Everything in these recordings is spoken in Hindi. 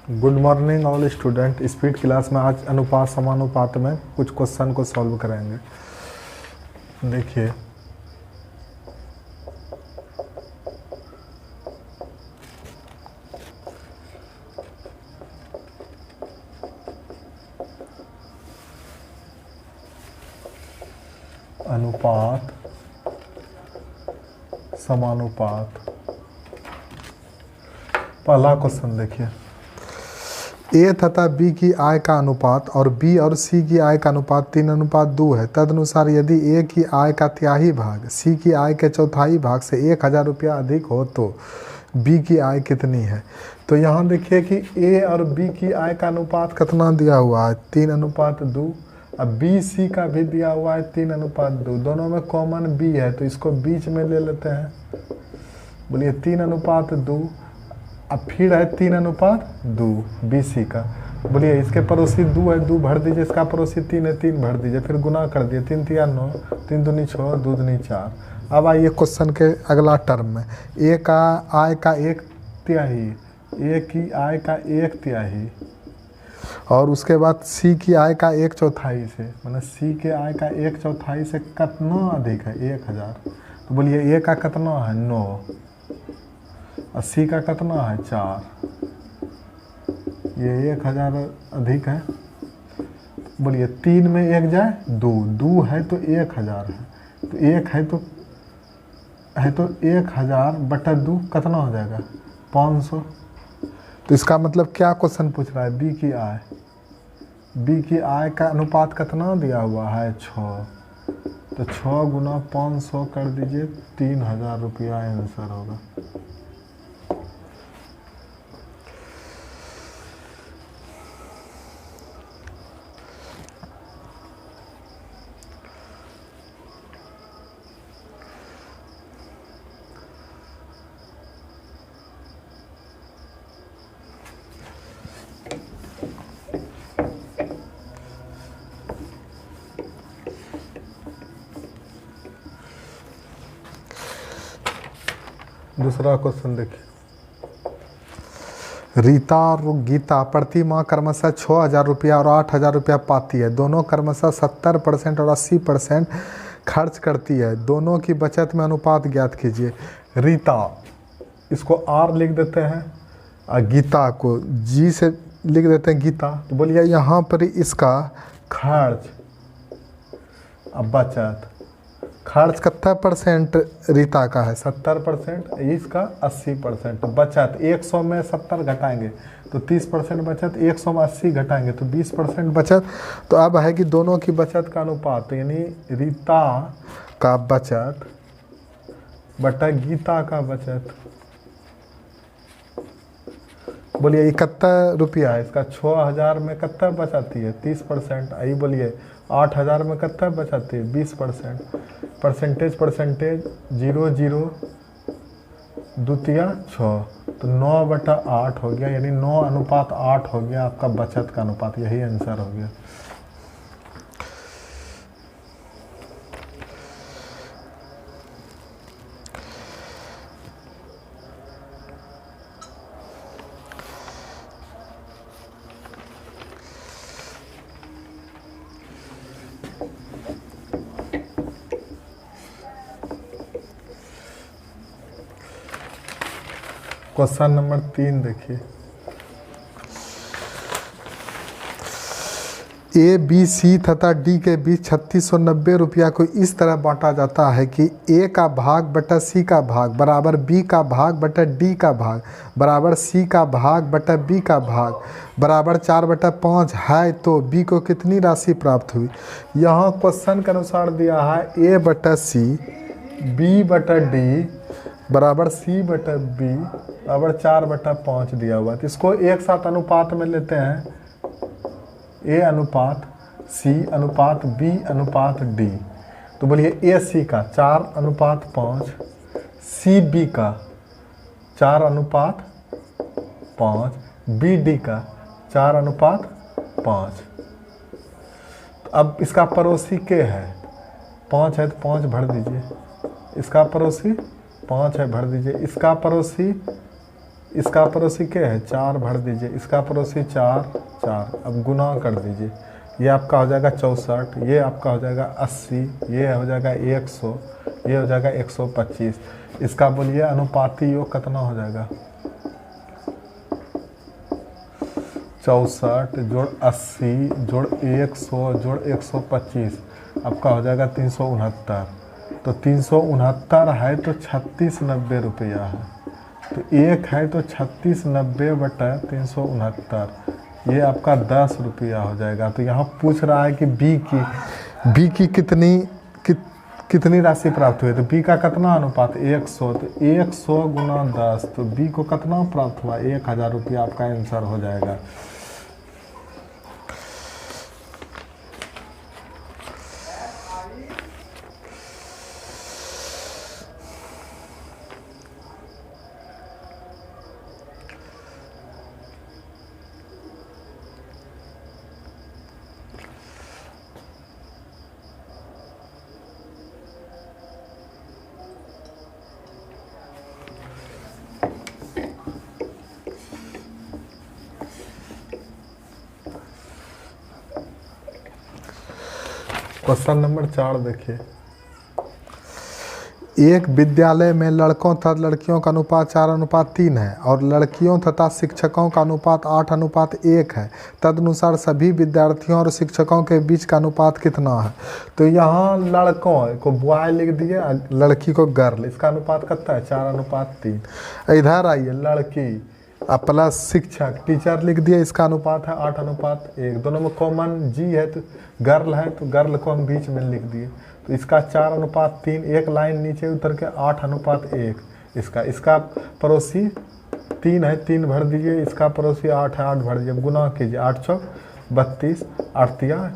Good morning all student. Speed class में आज अनुपात समानुपात में कुछ क्वेश्चन को सॉल्व करेंगे। देखिए अनुपात समानुपात। पहला क्वेश्चन देखिए, ए तथा बी की आय का अनुपात और बी और सी की आय का अनुपात 3:2 है। तदनुसार यदि ए की आय का तिहाई भाग सी की आय के चौथाई भाग से 1000 रुपया अधिक हो तो बी की आय कितनी है। तो यहाँ देखिए कि ए और बी की आय का अनुपात कितना दिया हुआ है, 3:2। अब बी सी का भी दिया हुआ है 3:2। दोनों में कॉमन बी है तो इसको बीच में ले लेते हैं। बोलिए 3:2। अब फिर है 3:2 बी सी का। बोलिए इसके पड़ोसी 2 है, 2 भर दीजिए। इसका पड़ोसी 3 है, 3 भर दीजिए। फिर गुना कर दिए, 3 3 9, 3 दूनी 6, 2 दूनी 4। अब आइए क्वेश्चन के अगला टर्म में, ए का आय का 1/3, ए की आय का 1/3 और उसके बाद सी की आय का 1/4 से, मतलब सी के आय का 1/4 से कितना अधिक है, 1000। तो बोलिए ए का कितना है 9 और सी का कितना है 4। ये 1000 अधिक है। बोलिए 3 में 1 जाए 2, 2 है तो 1000 है, तो 1 है तो 1000 बटा 2 कितना हो जाएगा 500। तो इसका मतलब क्या क्वेश्चन पूछ रहा है, बी की आय। बी की आय का अनुपात कितना दिया हुआ है 6, तो 6 गुना 500 कर दीजिए, 3000 रुपया आंसर होगा। दूसरा क्वेश्चन देखिए, रीता और गीता प्रति माह क्रमशः 6000 रुपया और 8000 रुपया पाती है। दोनों क्रमशः 70% और 80% खर्च करती है। दोनों की बचत में अनुपात ज्ञात कीजिए। रीता, इसको आर लिख देते हैं और गीता को जी से लिख देते हैं गीता। तो बोलिए यहाँ पर इसका खर्च अब बचत, खर्च कितना परसेंट रीता का है 70%, इसका 80%। तो बचत 100 में 70 घटाएंगे तो 30% बचत, 100 में 80 घटाएंगे तो 20% बचत। तो अब है कि दोनों की बचत का अनुपात, यानी रीता का बचत बटा गीता का बचत। बोलिए ये कितना रुपया है, इसका 6000 में कितना बचाती है 30%। आई बोलिए 8000 में कितना बचाती है 20%। परसेंटेज 0 0 द्वितीय 6, तो 9/8 हो गया, यानी 9:8 हो गया आपका बचत का अनुपात। यही आंसर हो गया। क्वेश्चन नंबर 3 देखिए, ए बी सी तथा डी के बीच 3690 रुपया को इस तरह बांटा जाता है कि ए का भाग बटा सी का भाग बराबर बी का भाग बटा डी का भाग बराबर सी का भाग बटा बी का भाग बराबर 4/5 है। तो बी को कितनी राशि प्राप्त हुई। यहाँ क्वेश्चन के अनुसार दिया है ए बटा सी बी बटा डी बराबर सी बटा बी बराबर 4/5 दिया हुआ है। तो इसको एक साथ अनुपात में लेते हैं, ए अनुपात सी अनुपात बी अनुपात डी। तो बोलिए ए सी का 4:5, सी बी का 4:5, बी डी का 4:5। तो अब इसका पड़ोसी के है 5 है तो 5 भर दीजिए। इसका पड़ोसी 5 है, भर दीजिए। इसका पड़ोसी इसका पड़ोसी क्या है 4 भर दीजिए, इसका पड़ोसी 4 4, अब गुना कर दीजिए, ये आपका हो जाएगा 64, ये आपका हो जाएगा 80, ये हो जाएगा 100, ये हो जाएगा 125। इसका बोलिए अनुपाती योग कितना हो जाएगा 64 जोड़ 80 जोड़ 100 जोड़ 125, आपका हो जाएगा 369। तो 369 है तो 3690 रुपया है, तो एक है तो 3690 बटा 369, ये आपका 10 रुपया हो जाएगा। तो यहाँ पूछ रहा है कि बी की कितनी राशि प्राप्त हुई, तो बी का कितना अनुपात 100, तो 100 गुना 10, तो बी को कितना प्राप्त हुआ 1000 रुपया आपका आंसर हो जाएगा। क्वेश्चन नंबर 4 देखिए, एक विद्यालय में लड़कों तथा लड़कियों का अनुपात 4:3 है और लड़कियों तथा शिक्षकों का अनुपात 8:1 है। तदनुसार सभी विद्यार्थियों और शिक्षकों के बीच का अनुपात कितना है। तो यहाँ लड़कों को बॉय लिख दिए, लड़की को गर्ल, इसका अनुपात कितना है 4:3। इधर आइए लड़की प्लस शिक्षक टीचर लिख दिया, इसका अनुपात है 8:1। दोनों में कॉमन जी है तो गर्ल है, तो गर्ल को हम बीच में लिख दिए, तो इसका 4:3, एक लाइन नीचे उतर के 8:1। इसका पड़ोसी 3 है, 3 भर दीजिए, इसका पड़ोसी 8 है, 8 भर दीजिए, गुना कीजिए, 8 चौक 32, 8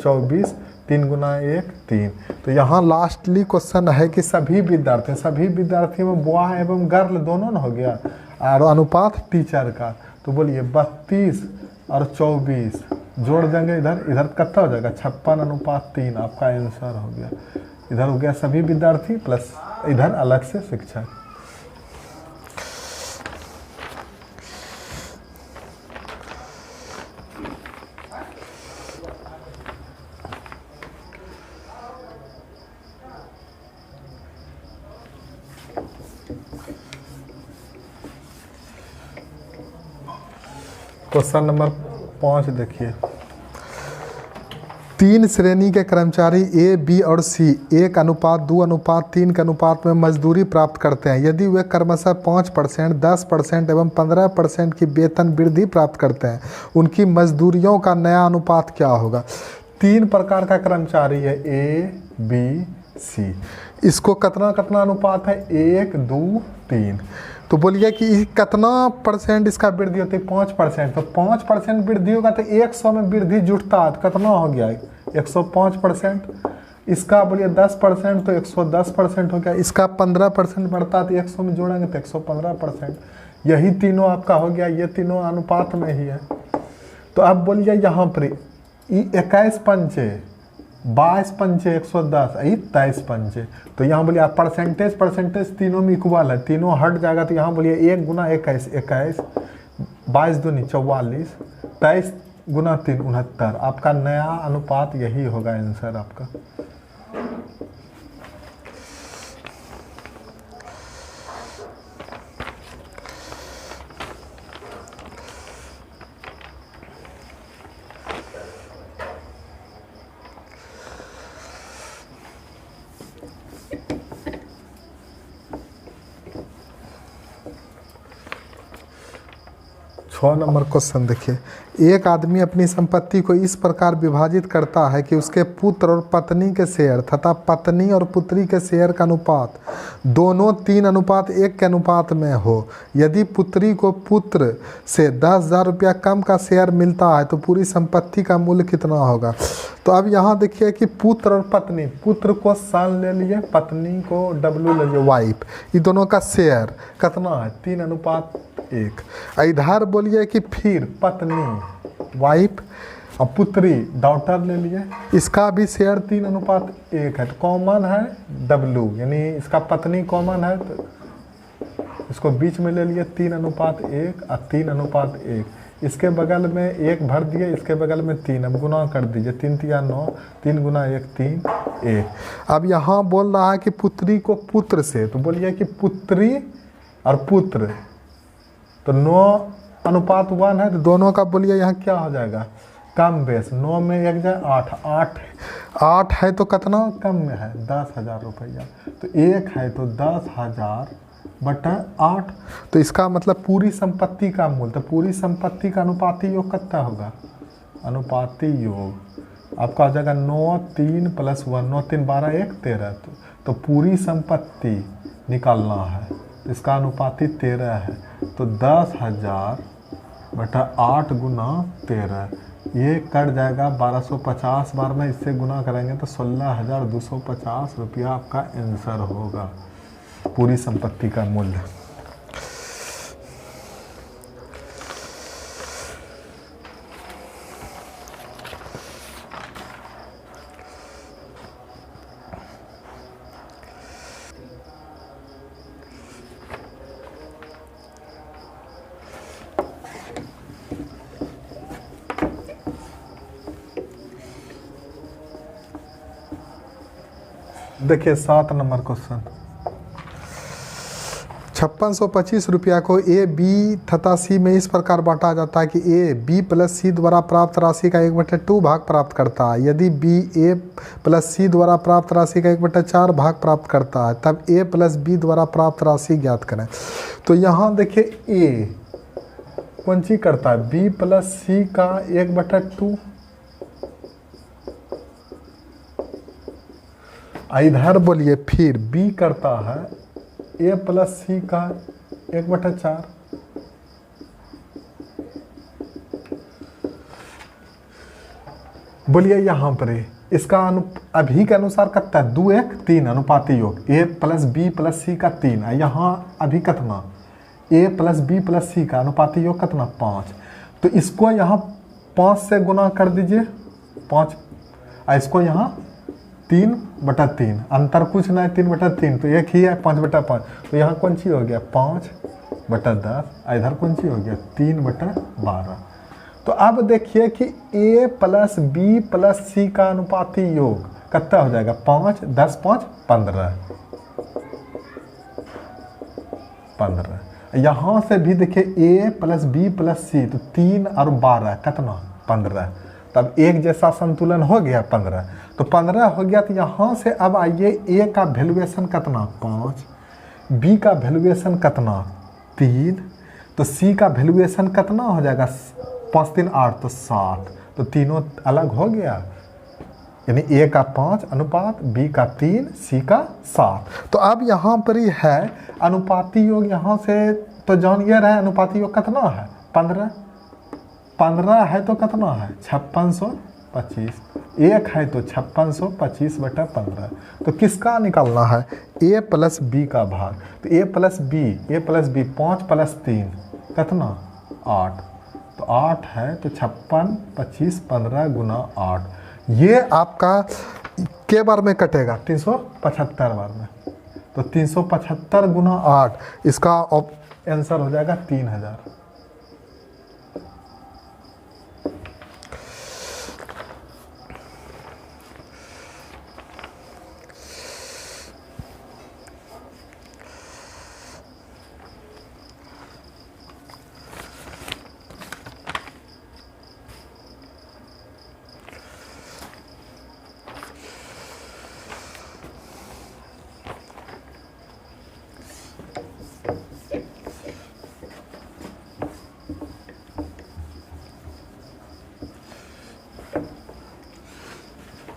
24, 3 गुना 1 3। तो यहाँ लास्टली क्वेश्चन है कि सभी विद्यार्थियों में बॉय एवं गर्ल दोनों ना हो गया, और अनुपात टीचर का, तो बोलिए 32 और 24 जोड़ देंगे, इधर कितना हो जाएगा 56:3, आपका आंसर हो गया। इधर हो गया सभी विद्यार्थी प्लस इधर अलग से शिक्षक। क्वेश्चन नंबर 5 देखिए, 3 श्रेणी के कर्मचारी ए, बी और सी 1:2:3 के अनुपात में मजदूरी प्राप्त करते हैं। यदि वे क्रमशः 5%, 10% एवं 15% की वेतन वृद्धि प्राप्त करते हैं, उनकी मजदूरियों का नया अनुपात क्या होगा। 3 प्रकार का कर्मचारी है ए, बी, सी, इसको कितना अनुपात है 1, 2, 3। तो बोलिए कि कितना परसेंट इसका वृद्धि होती है 5%, तो 5% वृद्धि होगा तो 100 में वृद्धि जुटता है, तो कितना हो गया 105%। इसका बोलिए 10% तो 110% हो गया, इसका 15% बढ़ता है तो 100 में जोड़ेंगे तो 115%। यही तीनों आपका हो गया, ये तीनों अनुपात में ही है। तो अब बोलिए यहाँ पर 21 पंचे 22 पंचे 110, 23 पंचे, तो यहाँ बोलिए आप परसेंटेज तीनों में इक्वल है, तीनों हट जाएगा, तो यहाँ बोलिए 1 गुना 21 21, 22 दूनी 44, 23 गुना 3 69, आपका नया अनुपात यही होगा आंसर आपका। नंबर क्वेश्चन देखिए, एक आदमी अपनी संपत्ति को इस प्रकार विभाजित करता है कि उसके पुत्र और पत्नी के शेयर तथा पत्नी और पुत्री के शेयर का अनुपात दोनों 3:1 के अनुपात में हो। यदि पुत्री को पुत्र से 10,000 रुपया कम का शेयर मिलता है तो पूरी संपत्ति का मूल्य कितना होगा। तो अब यहाँ देखिए कि पुत्र और पत्नी, पुत्र को सन ले लिए, पत्नी को डब्लू ले लिए वाइफ, ये दोनों का शेयर कितना है 3:1। इधर बोलिए कि फिर पत्नी वाइफ और पुत्री डॉटर ले लिए, इसका भी शेयर 3:1 है, तो कॉमन है डब्लू, यानी इसका पत्नी कॉमन है तो इसको बीच में ले लिए 3:1 और 3:1। इसके बगल में 1 भर दिए, इसके बगल में 3, अब गुना कर दीजिए, 3 तिया 9, 3 गुना 1 3 1। अब यहाँ बोल रहा है कि पुत्री को पुत्र से, तो बोलिए कि पुत्री और पुत्र, तो 9:1 है, तो दोनों का बोलिए यहाँ क्या हो जाएगा, कम बेस। 9 में 1 जाए 8, 8 है तो कितना कम में है 10,000 रुपया, तो 1 है तो 10,000 बटा 8, तो इसका मतलब पूरी संपत्ति का मूल्य, तो पूरी संपत्ति का अनुपाती योग कितना होगा, अनुपाती योग आपका आ जाएगा 9 3 + 1, 9 3 12 1 13, तो पूरी संपत्ति निकालना है, इसका अनुपाती 13 है, तो 10,000 बटा 8 गुना 13, ये कट जाएगा 1250 बार में, इससे गुना करेंगे तो 16,250 रुपया आपका आंसर होगा, पूरी संपत्ति का मूल्य। देखिए 7 नंबर क्वेश्चन, 5625 रुपया को ए, बी तथा सी में इस प्रकार बांटा जाता है कि ए बी प्लस सी द्वारा प्राप्त राशि का 1/2 भाग प्राप्त करता है। यदि बी ए प्लस सी द्वारा प्राप्त राशि का 1/4 भाग प्राप्त करता है, तब ए प्लस बी द्वारा प्राप्त राशि ज्ञात करें। तो यहाँ देखिए ए कौन सी करता है, बी प्लस सी का 1/2, इधर बोलिए फिर बी करता है ए प्लस सी का 1/4, बोलिए यहाँ पर इसका अभी के अनुसार कितना है, 2 1 3 अनुपाती योग, ए प्लस बी प्लस सी का 3, यहाँ अभी कितना ए प्लस बी प्लस सी का अनुपाती योग कितना 5, तो इसको यहाँ 5 से गुना कर दीजिए 5, इसको यहाँ 3/3, अंतर कुछ नहीं 3/3, तो एक ही है 5/5, तो यहाँ कौन सी हो गया 5/10, इधर कौन सी हो गया 3/12। तो अब देखिए कि ए प्लस बी प्लस सी का अनुपाती योग कितना हो जाएगा 5 10 5 15। यहाँ से भी देखिए ए प्लस बी प्लस सी, तो 3 और 12 कितना 15, तब एक जैसा संतुलन हो गया 15, तो 15 हो गया। तो यहाँ से अब आइए ए का वैल्यूएशन कितना 5, बी का वैल्यूएशन कितना 3, तो सी का वैल्यूएशन कितना हो जाएगा 5 3 8 तो 7, तो तीनों अलग हो गया, यानी ए का 5 अनुपात बी का 3 सी का 7। तो अब यहाँ पर ही है अनुपाती योग, यहाँ से तो जान ये रहा है अनुपाती योग कितना है 15 है तो कितना है 5625, एक है तो 5625/15, तो किसका निकालना है ए प्लस बी का भाग, तो ए प्लस बी 5 + 3 कितना 8, तो 8 है तो 56 25 15 गुना 8, ये आपका के बार में कटेगा 375 बार में, तो 375 गुना 8, इसका आंसर हो जाएगा 3000।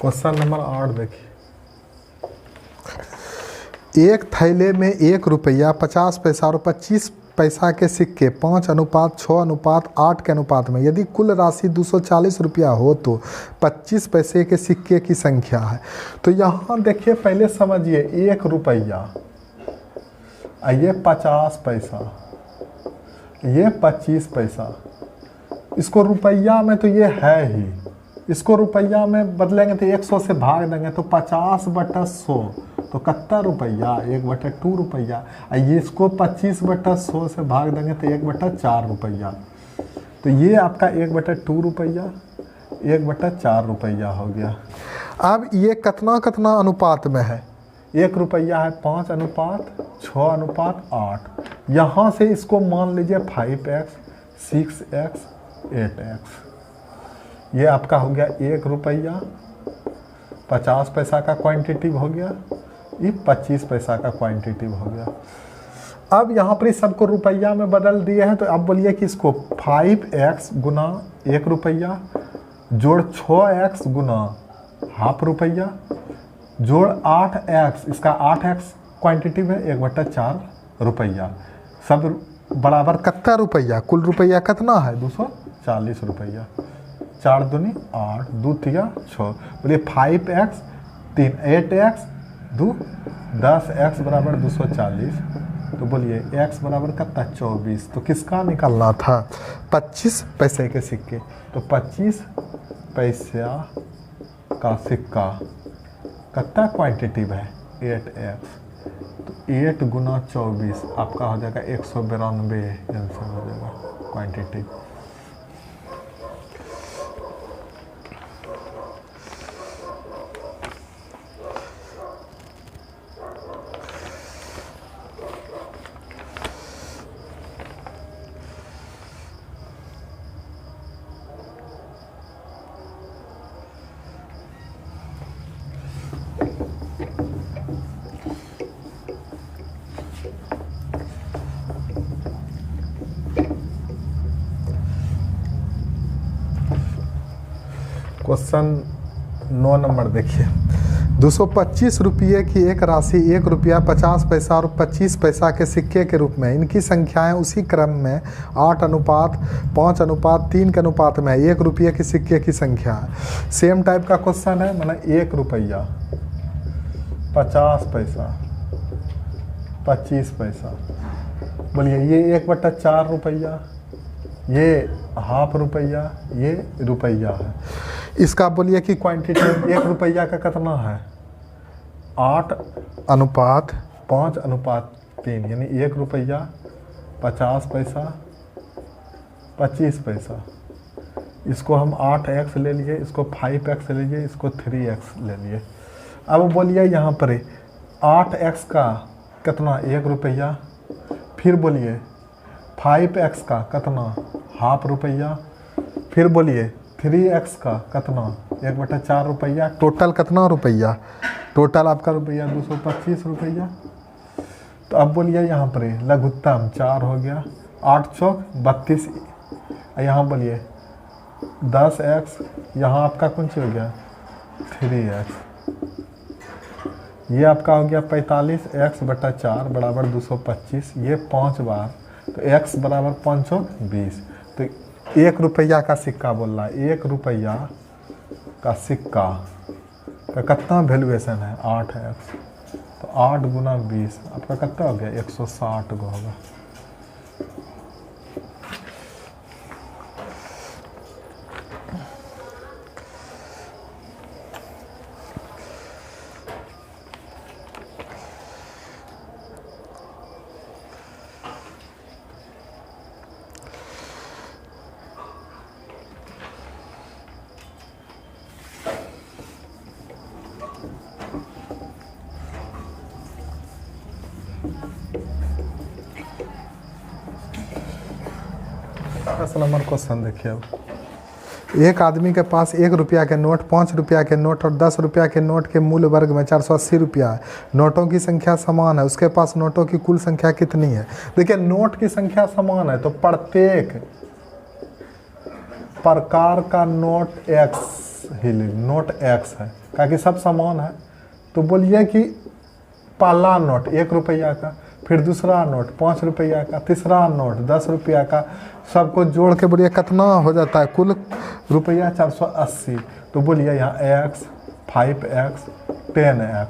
क्वेश्चन नंबर 8 देखिए, एक थैले में 1 रुपया 50 पैसा और 25 पैसा के सिक्के 5:6:8 के अनुपात में, यदि कुल राशि 240 रुपया हो तो 25 पैसे के सिक्के की संख्या है। तो यहाँ देखिए पहले समझिए 1 रुपया, ये 50 पैसा, ये 25 पैसा, इसको रुपया में तो ये है ही, इसको रुपया में बदलेंगे तो 100 से भाग देंगे तो 50/100, तो कितना रुपया, 1/2 रुपया। ये इसको 25/100 से भाग देंगे तो 1/4 रुपया। तो ये आपका 1/2 रुपया, 1/4 रुपया हो गया। अब ये कितना अनुपात में है, 1 रुपया है 5:6:8। यहाँ से इसको मान लीजिए 5x, 6x, 8x। ये आपका हो गया 1 रुपया, 50 पैसा का क्वांटिटिव हो गया, ये 25 पैसा का क्वांटिटिव हो गया। अब यहाँ पर सबको रुपया में बदल दिए हैं, तो अब बोलिए कि इसको 5x गुना 1 रुपया जोड़ 6x गुना ½ रुपया जोड़ 8x, इसका 8x क्वांटिटिव है 1/4 रुपया। सब बराबर कितना रुपया, कुल रुपया कितना है 240 रुपया। 4 दूनी 8, 2 तिया 6, बोलिए 5x 3 8x 2 10x बराबर 240। तो बोलिए x बराबर कितना 24। तो किसका निकालना था, 25 पैसे के सिक्के। तो 25 पैसा का सिक्का कितना क्वांटिटिव है 8x। तो 8 गुना 24 आपका हो जाएगा 192 आंसर हो जाएगा क्वांटिटी। क्वेश्चन 9 नंबर देखिए। 225 रुपये की एक राशि 1 रुपया 50 पैसा और 25 पैसा के सिक्के के रूप में, इनकी संख्याएं उसी क्रम में 8:5:3 के अनुपात में है। 1 रुपये की सिक्के की संख्या है। सेम टाइप का क्वेश्चन है, मतलब 1 रुपया 50 पैसा 25 पैसा। बोलिए ये 1/4 रुपया, ये ½ रुपया, ये रुपया है। इसका बोलिए कि क्वांटिटी 1 रुपया का कितना है 8:5:3, यानी 1 रुपया 50 पैसा 25 पैसा। इसको हम 8x ले लिए, इसको 5x ले लिए, इसको 3x ले लिए। अब बोलिए यहाँ पर 8x का कितना 1 रुपया, फिर बोलिए 5x का कितना ½ रुपया, फिर बोलिए 3x का कितना 1/4 रुपया। टोटल कितना रुपया, टोटल आपका रुपया 225 रुपया। तो अब बोलिए यहाँ पर लघुत्तम 4 हो गया, 8 चौक 32। यहाँ बोलिए 10x, यहाँ आपका कौन सी हो गया 3x। ये आपका हो गया 45x/4 बराबर 225। ये 5 बार, तो x बराबर 5 चौक 20। तो 1 रुपया का सिक्का बोल रहा है, 1 रुपया का सिक्का का कितना वैल्यूएशन है 8x। तो 8 गुना 20 आपका कितना हो गया 160 गो होगा। नंबर क्वेश्चन देखिए। अब एक आदमी के पास 1 रुपया के नोट, 5 रुपया के नोट और 10 रुपया के नोट के मूल वर्ग में 480 रुपया है। नोटों की संख्या समान है, उसके पास नोटों की कुल संख्या कितनी है। देखिए नोट की संख्या समान है तो प्रत्येक प्रकार का नोट x ही ले, नोट x है क्योंकि सब समान है। तो बोलिए कि पहला नोट 1 रुपया का, फिर दूसरा नोट 5 रुपया का, तीसरा नोट 10 रुपया का, सबको जोड़ के बोलिए कितना हो जाता है कुल रुपया 480। तो बोलिए यहाँ x 5x 10x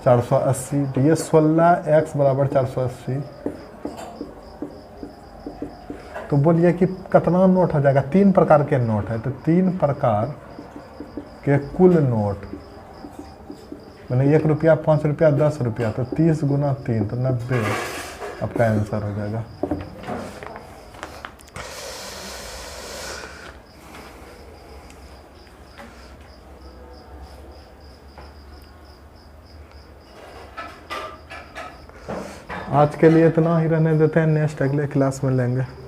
480। तो ये 16x बराबर 480। तो बोलिए कि कितना नोट हो जाएगा, 3 प्रकार के नोट है तो 3 प्रकार के कुल नोट मैंने 1 रुपया, 5 रुपया, 10 रुपया, तो 30 गुना 3 तो 90 आपका आंसर हो जाएगा। आज के लिए इतना ही रहने देते हैं, नेक्स्ट अगले क्लास में लेंगे।